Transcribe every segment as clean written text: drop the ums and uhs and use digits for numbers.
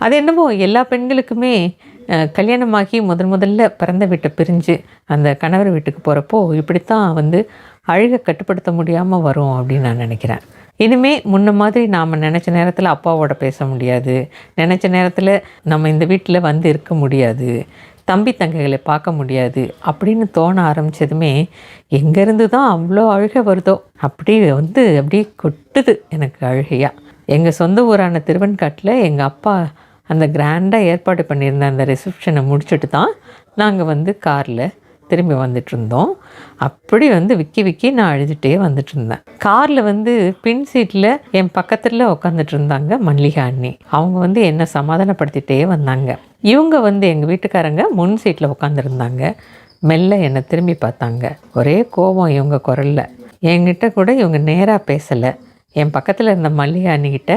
அது என்னமோ எல்லா பெண்களுக்குமே கல்யாணமாகி முதல்ல பிறந்த வீட்டை பிரிஞ்சு அந்த கணவர் வீட்டுக்கு போகிறப்போ இப்படித்தான் வந்து அழுகை கட்டுப்படுத்த முடியாமல் வரும் அப்படின்னு நான் நினைக்கிறேன். இனிமே முன்ன மாதிரி நாம் நினச்ச நேரத்தில் அப்பாவோட பேச முடியாது, நினச்ச நேரத்தில் நம்ம இந்த வீட்டில் வந்து இருக்க முடியாது, தம்பி தங்கைகளை பார்க்க முடியாது அப்படின்னு தோண ஆரம்பித்ததுமே எங்கேருந்து தான் அவ்வளோ அழுகை வருதோ அப்படியே கொட்டுது எனக்கு அழுகையாக. எங்கள் சொந்த ஊரான திருவெண்காட்டில் எங்கள் அப்பா அந்த கிராண்டாக ஏற்பாடு பண்ணியிருந்த அந்த ரிசப்ஷனை முடிச்சுட்டு தான் நாங்கள் வந்து காரில் திரும்பி வந்துட்டுருந்தோம். அப்படி வந்து விக்கி நான் அழுதுகிட்டே வந்துட்டுருந்தேன். காரில் வந்து பின் சீட்டில் என் பக்கத்தில் உட்காந்துட்டு இருந்தாங்க மல்லிகா அண்ணி. அவங்க வந்து என்னை சமாதானப்படுத்திகிட்டே வந்தாங்க. இவங்க வந்து எங்கள் வீட்டுக்காரங்க முன் சீட்டில் உட்காந்துருந்தாங்க. மெல்ல என்னை திரும்பி பார்த்தாங்க. ஒரே கோபம் இவங்க குரலில். என்கிட்ட கூட இவங்க நேராக பேசலை. என் பக்கத்தில் இருந்த மல்லிகா அண்ணிக்கிட்ட,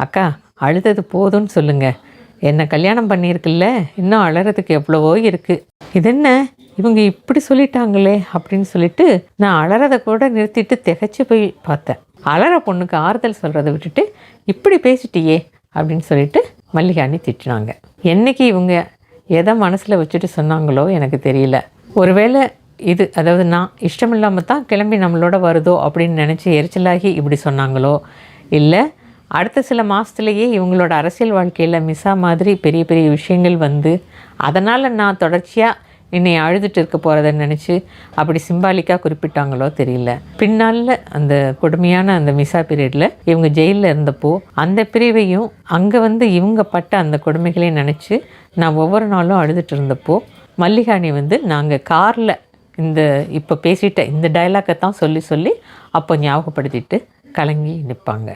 அக்கா அழுதது போதும்னு சொல்லுங்கள், என்னை கல்யாணம் பண்ணியிருக்குல்ல, இன்னும் அழறதுக்கு எவ்வளவோ இருக்குது, இது என்ன இவங்க இப்படி சொல்லிட்டாங்களே அப்படின்னு சொல்லிட்டு நான் அலறதை கூட நிறுத்திட்டு திகைச்சு போய் பார்த்தேன். அலற பொண்ணுக்கு ஆறுதல் சொல்கிறத விட்டுட்டு இப்படி பேசிட்டியே அப்படின்னு சொல்லிட்டு மல்லிகா அண்ணி திட்டினாங்க. என்றைக்கு இவங்க எதை மனசில் வச்சுட்டு சொன்னாங்களோ எனக்கு தெரியல. ஒருவேளை இது அதாவது நான் இஷ்டமில்லாமல் தான் கிளம்பி நம்மளோட வருதோ அப்படின்னு நினச்சி எரிச்சலாகி இப்படி சொன்னாங்களோ, இல்லை அடுத்த சில மாதத்துலேயே இவங்களோட அரசியல் வாழ்க்கையில் மிஸ்ஸா மாதிரி பெரிய பெரிய விஷயங்கள் வந்து அதனால் நான் தொடர்ச்சியாக என்னை அழுதுட்டு இருக்க போகிறத நினச்சி அப்படி சிம்பாலிக்காக குறிப்பிட்டாங்களோ தெரியல. பின்னால் அந்த கொடுமையான அந்த மிஸ்ஸா பீரியடில் இவங்க ஜெயிலில் இருந்தப்போ அந்த பிரிவையும் அங்கே வந்து இவங்க பட்ட அந்த கொடுமைகளையும் நினச்சி நான் ஒவ்வொரு நாளும் அழுதுட்டு இருந்தப்போ மல்லிகாணி வந்து நாங்கள் காரில் இப்போ பேசிட்ட இந்த டைலாக்கை தான் சொல்லி அப்போ ஞாபகப்படுத்திட்டு கலங்கி நிற்பாங்க.